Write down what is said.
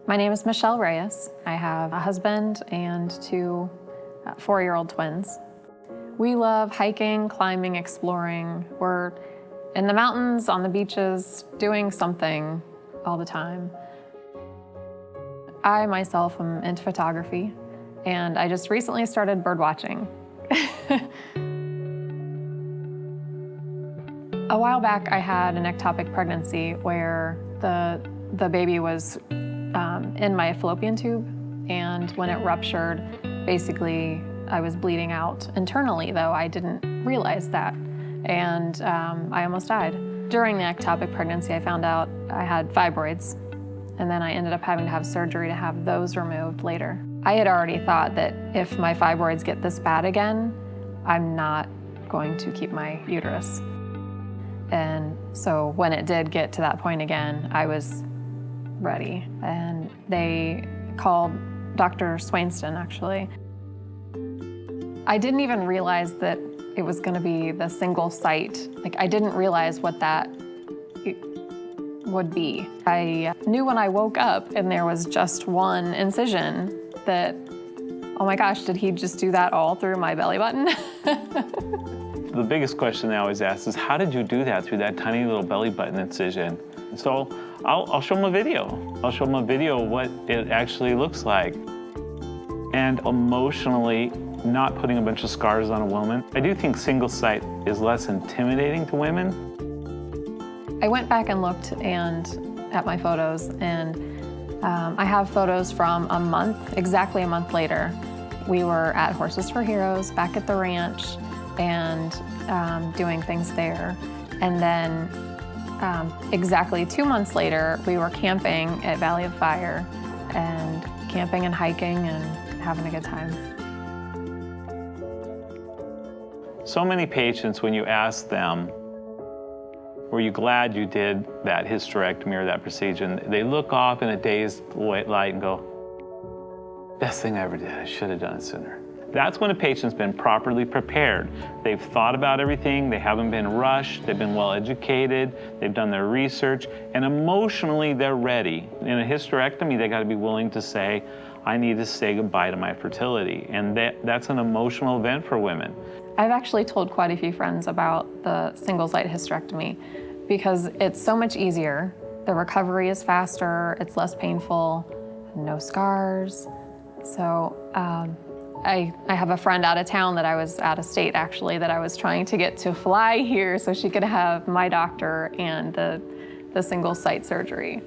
My name is Michelle Reyes. I have a husband and two 4-year-old twins. We love hiking, climbing, exploring. We're in the mountains, on the beaches, doing something all the time. I myself am into photography, and I just recently started bird watching. A while back, I had an ectopic pregnancy where the baby was in my fallopian tube, and when it ruptured, basically I was bleeding out internally, though I didn't realize that, and I almost died. During the ectopic pregnancy, I found out I had fibroids, and then I ended up having to have surgery to have those removed later. I had already thought that if my fibroids get this bad again, I'm not going to keep my uterus. And so when it did get to that point again, I was ready. And they called Dr. Swainston, actually. I didn't even realize that it was going to be the single site. Like, I didn't realize what that would be. I knew when I woke up and there was just one incision that, oh my gosh, did he just do that all through my belly button? The biggest question I always ask is, how did you do that through that tiny little belly button incision? So I'll show them a video. I'll show them a video of what it actually looks like. And emotionally, not putting a bunch of scars on a woman. I do think single site is less intimidating to women. I went back and looked at my photos, and I have photos from exactly a month later. We were at Horses for Heroes, back at the ranch, and doing things there. And then exactly 2 months later, we were camping at Valley of Fire, and camping and hiking and having a good time. So many patients, when you ask them, were you glad you did that hysterectomy or that procedure, and they look off in a dazed light and go, best thing I ever did, I should have done it sooner. That's when a patient's been properly prepared. They've thought about everything, they haven't been rushed, they've been well educated, they've done their research, and emotionally they're ready. In a hysterectomy, they gotta be willing to say, I need to say goodbye to my fertility. And that's an emotional event for women. I've actually told quite a few friends about the single site hysterectomy because it's so much easier. The recovery is faster, it's less painful, no scars. So I have a friend out of town that I was out of state actually, that I was trying to get to fly here so she could have my doctor and the single site surgery.